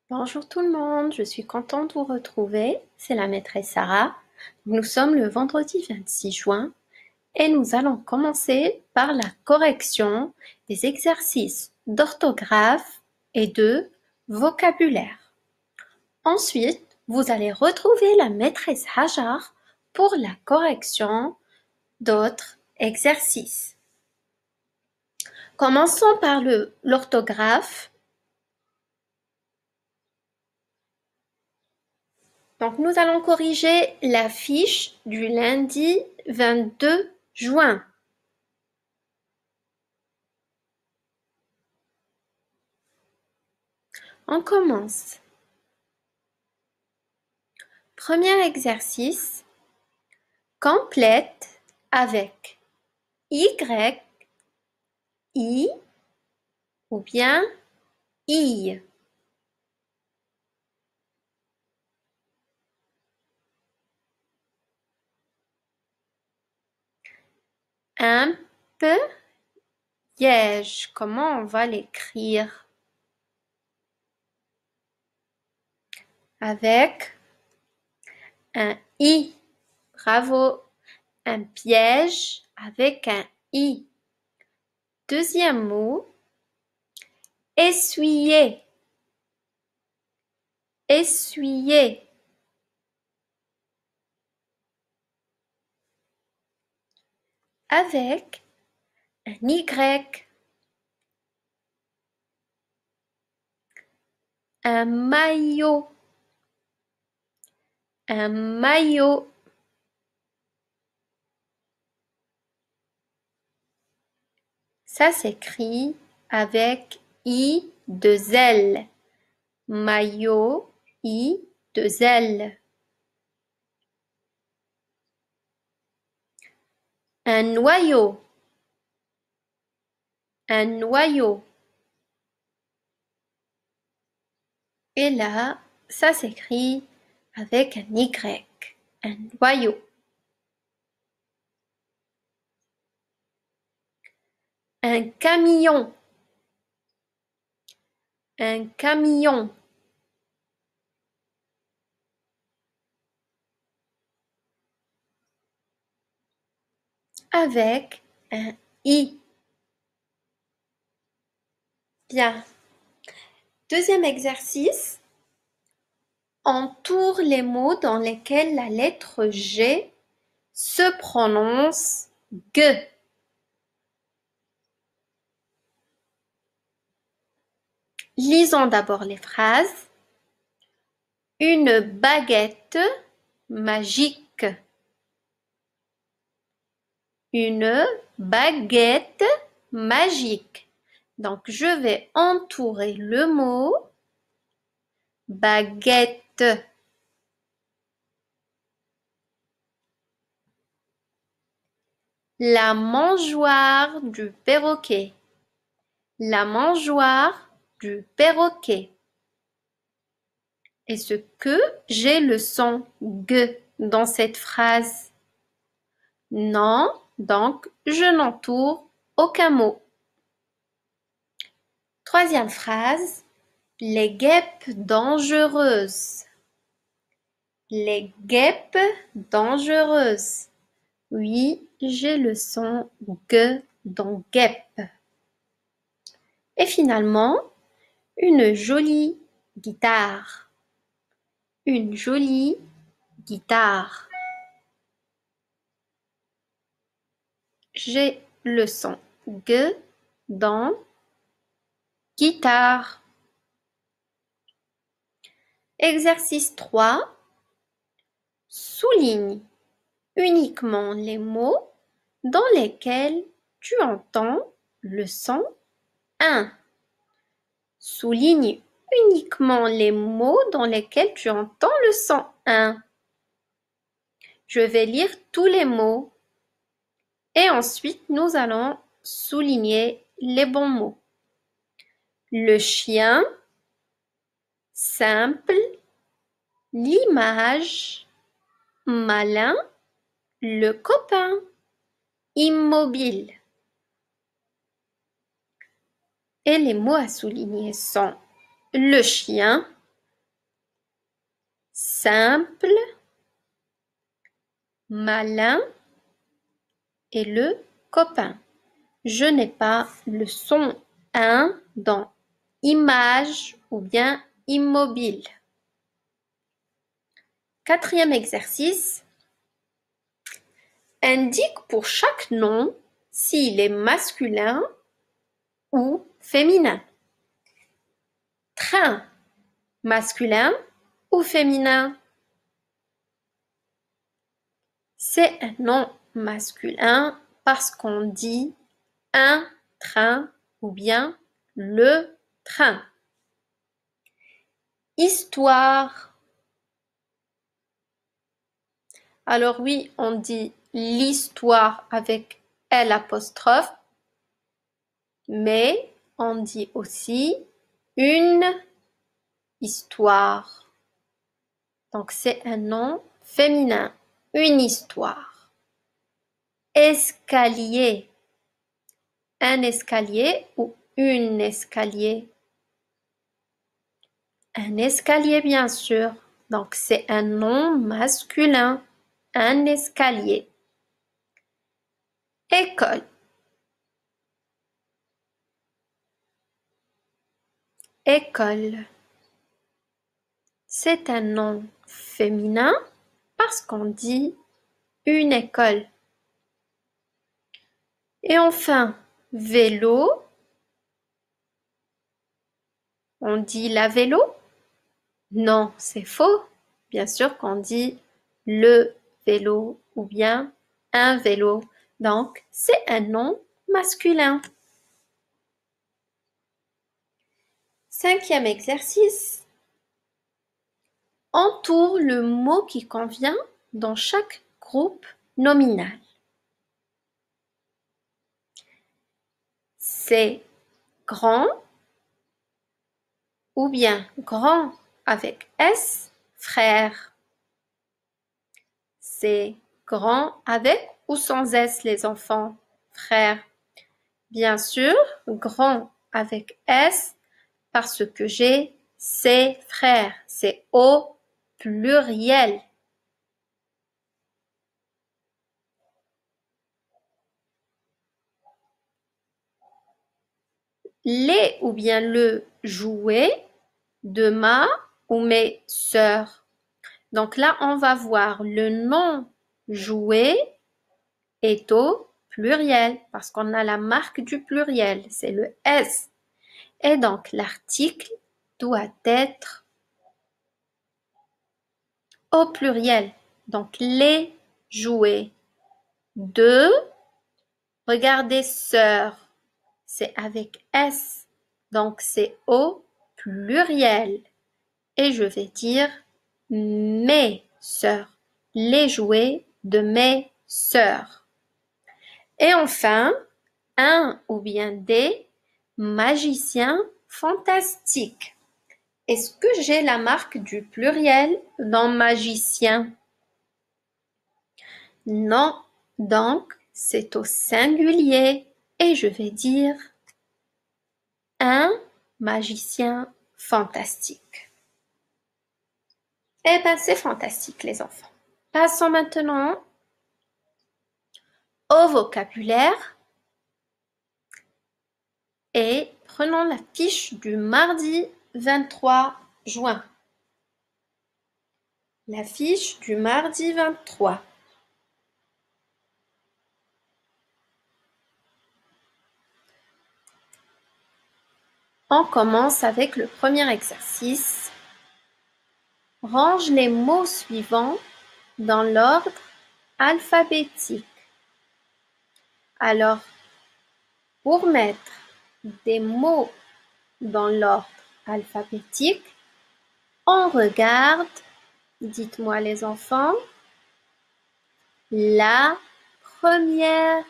Bonjour tout le monde, je suis contente de vous retrouver. C'est la maîtresse Sarah. Nous sommes le vendredi 26 juin et nous allons commencer par la correction des exercices d'orthographe et de vocabulaire. Ensuite, vous allez retrouver la maîtresse Hajar pour la correction d'autres exercices. Commençons par l'orthographe. Donc, nous allons corriger la fiche du lundi 22 juin. On commence. Premier exercice, complète avec Y, I ou bien I. Un peu piège. Comment on va l'écrire? Avec un I. Bravo. Un piège avec un I. Deuxième mot, essuyer. Essuyer. Avec un Y. Un maillot. Un maillot. Ça s'écrit avec I deux L. Maillot, I deux L. Un noyau. Un noyau. Et là, ça s'écrit avec un Y. Un noyau. Un camion. Un camion. Avec un I. Bien. Deuxième exercice. Entoure les mots dans lesquels la lettre G se prononce G. Lisons d'abord les phrases. Une baguette magique. Une baguette magique. Donc, je vais entourer le mot baguette. La mangeoire du perroquet. La mangeoire du perroquet. Est-ce que j'ai le son G dans cette phrase? Non, donc je n'entoure aucun mot. Troisième phrase, les guêpes dangereuses. Les guêpes dangereuses. Oui, j'ai le son G dans guêpe. Et finalement, une jolie guitare. Une jolie guitare. J'ai le son G dans guitare. Exercice 3. Souligne uniquement les mots dans lesquels tu entends le son 1. Souligne uniquement les mots dans lesquels tu entends le son 1. Je vais lire tous les mots et ensuite nous allons souligner les bons mots. Le chien, simple, l'image, malin, le copain, immobile. Et les mots à souligner sont le chien, simple, malin et le copain. Je n'ai pas le son 1 dans image ou bien immobile. Quatrième exercice. Indique pour chaque nom s'il est masculin ou féminin. Train, masculin ou féminin? C'est un nom masculin parce qu'on dit un train ou bien le train. Histoire. Alors oui, on dit l'histoire avec L', mais on dit aussi une histoire. Donc c'est un nom féminin, une histoire. Escalier. Un escalier ou une escalier? Un escalier, bien sûr. Donc c'est un nom masculin, un escalier. École. École. C'est un nom féminin parce qu'on dit une école. Et enfin, vélo. On dit la vélo? Non, c'est faux. Bien sûr qu'on dit le vélo ou bien un vélo. Donc, c'est un nom masculin. Cinquième exercice. Entoure le mot qui convient dans chaque groupe nominal. C'est grand ou bien grand avec S, frère. C'est grand avec ou sans S, les enfants, frère. Bien sûr, grand avec S parce que j'ai ses frères. C'est au pluriel. Les ou bien le jouet de ma ou mes sœurs. Donc là, on va voir le nom jouet est au pluriel parce qu'on a la marque du pluriel, c'est le S. Et donc l'article doit être au pluriel. Donc les jouets. De, regardez sœurs, c'est avec S. Donc c'est au pluriel. Et je vais dire mes sœurs, les jouets de mes sœurs. Et enfin, un ou bien des magiciens fantastiques. Est-ce que j'ai la marque du pluriel dans magicien? Non, donc c'est au singulier et je vais dire un magicien fantastique. Eh bien, c'est fantastique, les enfants. Passons maintenant au vocabulaire et prenons la fiche du mardi 23 juin. La fiche du mardi 23. On commence avec le premier exercice. Range les mots suivants dans l'ordre alphabétique. Alors, pour mettre des mots dans l'ordre alphabétique, on regarde, dites-moi les enfants, la première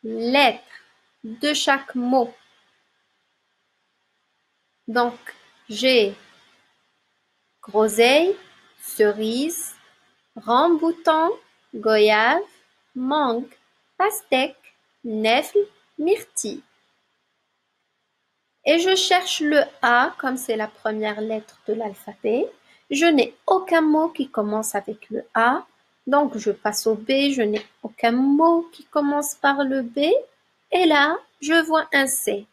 lettre de chaque mot. Donc, j'ai groseille, cerise, ramboutan, goyave, mangue, pastèque, nèfle, myrtille. Et je cherche le A comme c'est la première lettre de l'alphabet. je n'ai aucun mot qui commence avec le A. Donc, je passe au B, je n'ai aucun mot qui commence par le B. Et là, je vois un C.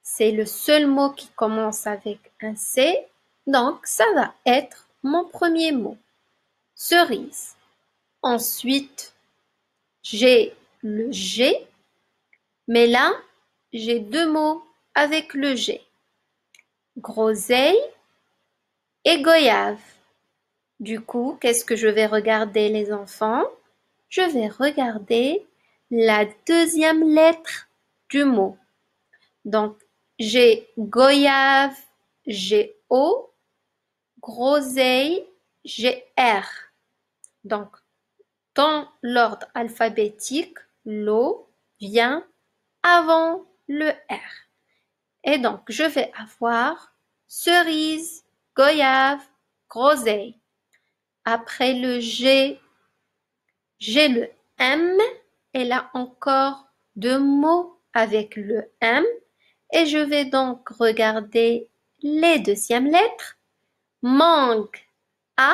C'est le seul mot qui commence avec un C. Donc, ça va être mon premier mot. Cerise. Ensuite, j'ai le G. Mais là, j'ai deux mots avec le G. Groseille et goyave. Du coup, qu'est-ce que je vais regarder les enfants? Je vais regarder la deuxième lettre du mot. Donc, j'ai goyave, j'ai O, groseille, j'ai R. Donc, dans l'ordre alphabétique, l'O vient avant le R. Et donc, je vais avoir cerise, goyave, groseille. Après le G, j'ai le M et là encore deux mots avec le M et je vais donc regarder les deuxièmes lettres. Mangue, A,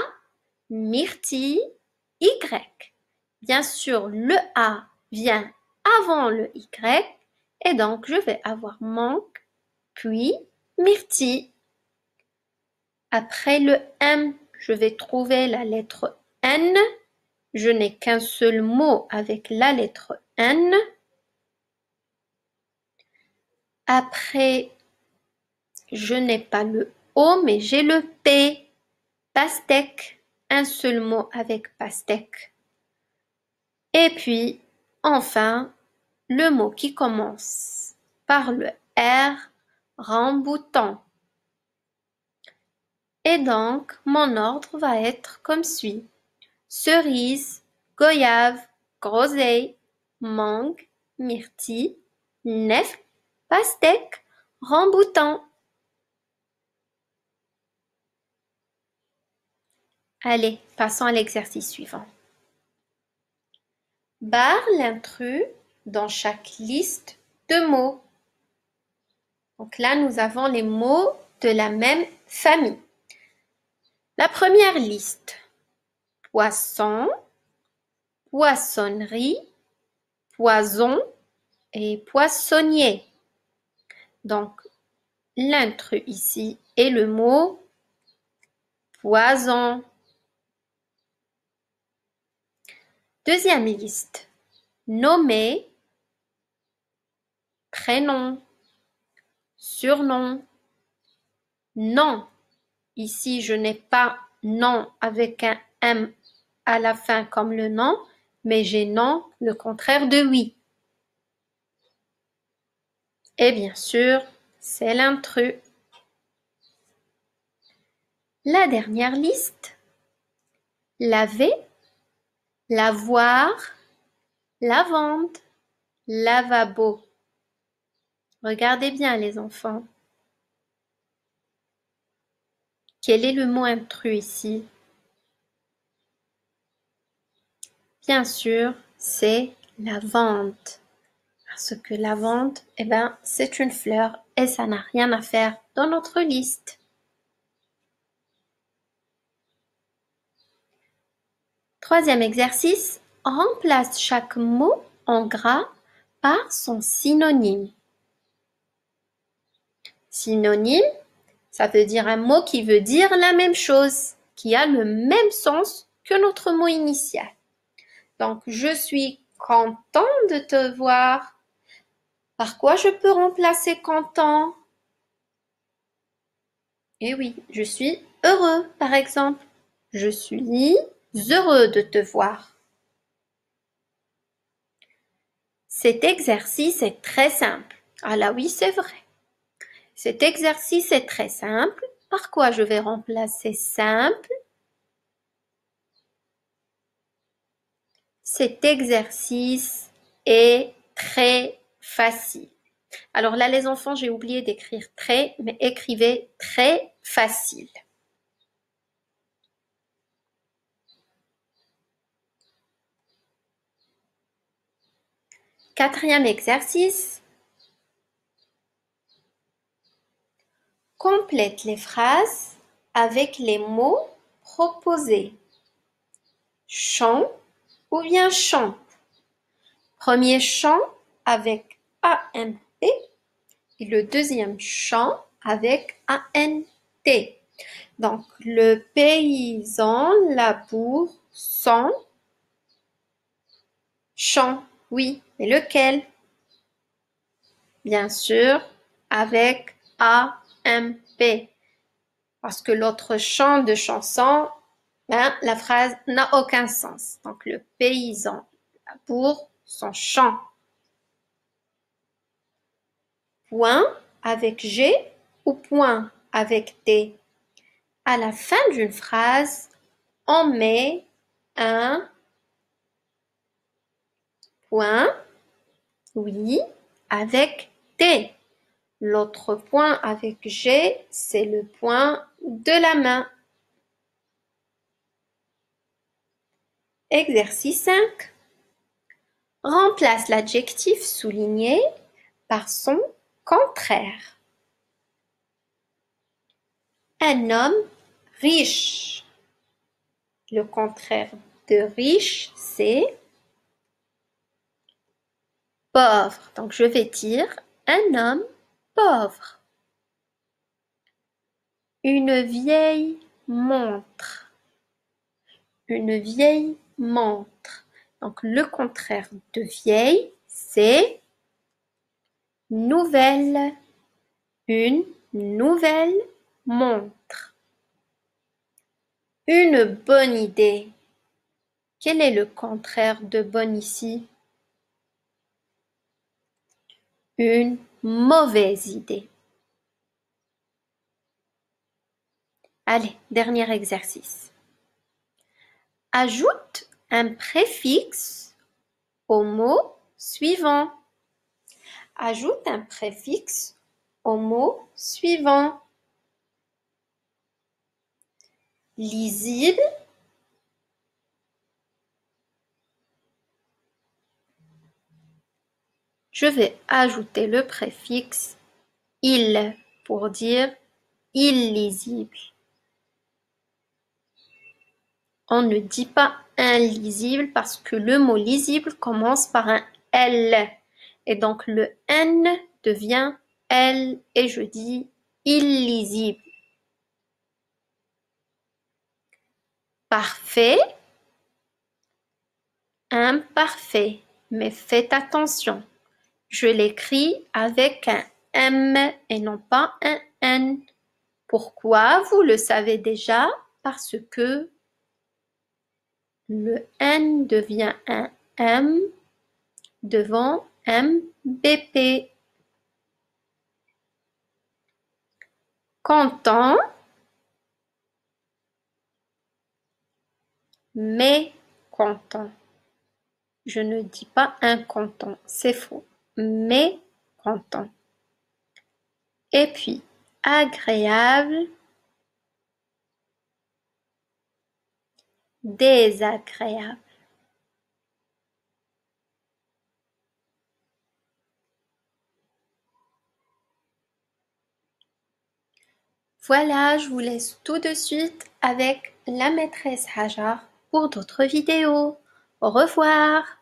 myrtille, Y. Bien sûr, le A vient avant le Y et donc je vais avoir mangue, puis myrtille. Après le M, je vais trouver la lettre N. Je n'ai qu'un seul mot avec la lettre N. Après, je n'ai pas le O, mais j'ai le P. Pastèque. Un seul mot avec pastèque. Et puis, enfin, le mot qui commence par le R, ramboutan. Et donc, mon ordre va être comme suit. Cerise, goyave, groseille, mangue, myrtille, nèfle, pastèque, ramboutan. Allez, passons à l'exercice suivant. Barre l'intrus dans chaque liste de mots. Donc là, nous avons les mots de la même famille. La première liste, poisson, poissonnerie, poison et poissonnier. Donc, l'intrus ici est le mot poison. Deuxième liste, nommer, prénom, surnom, nom. Ici, je n'ai pas nom avec un M à la fin comme le nom, mais j'ai non, le contraire de oui. Et bien sûr, c'est l'intrus. La dernière liste, laver, lavoir, lavande, lavabo. Regardez bien les enfants. Quel est le mot intrus ici? Bien sûr, c'est lavande. Parce que lavande, c'est une fleur et ça n'a rien à faire dans notre liste. Troisième exercice, remplace chaque mot en gras par son synonyme. Synonyme, ça veut dire un mot qui veut dire la même chose, qui a le même sens que notre mot initial. Donc, je suis content de te voir. Par quoi je peux remplacer content? Eh oui, je suis heureux, par exemple. Je suis heureux de te voir. Cet exercice est très simple. Ah là oui, c'est vrai. Cet exercice est très simple. Par quoi je vais remplacer simple? Cet exercice est très facile. Alors là, les enfants, j'ai oublié d'écrire très, mais écrivez très facile. Quatrième exercice. Complète les phrases avec les mots proposés. Chant ou bien chante. Premier chant avec A-M-P et le deuxième chant avec A-N-T. Donc, le paysan laboure son champ. Oui, mais lequel? Bien sûr, avec A-M-P. Parce que l'autre chant de chanson, la phrase n'a aucun sens. Donc, le paysan laboure son champ. Point avec G ou point avec T. À la fin d'une phrase, on met un point, oui, avec T. L'autre point avec G, c'est le point de la main. Exercice 5. Remplace l'adjectif souligné par son contraire. Un homme riche. Le contraire de riche, c'est pauvre. Donc, je vais dire un homme pauvre. Une vieille montre. Une vieille montre. Donc, le contraire de vieille, c'est nouvelle. Une nouvelle montre. Une bonne idée. Quel est le contraire de bonne ici? Une mauvaise idée. Allez, dernier exercice. Ajoute un préfixe au mot suivant. Ajoute un préfixe au mot suivant. Lisible. Je vais ajouter le préfixe il pour dire illisible. On ne dit pas inlisible parce que le mot lisible commence par un L. Et donc le N devient L et je dis illisible. Parfait, imparfait. Mais faites attention. Je l'écris avec un M et non pas un N. Pourquoi? Vous le savez déjà, parce que le N devient un M devant MBP. Content, mécontent. Je ne dis pas incontent, c'est faux. Mécontent. Et puis, agréable, désagréable. Voilà, je vous laisse tout de suite avec la maîtresse Hajar pour d'autres vidéos. Au revoir.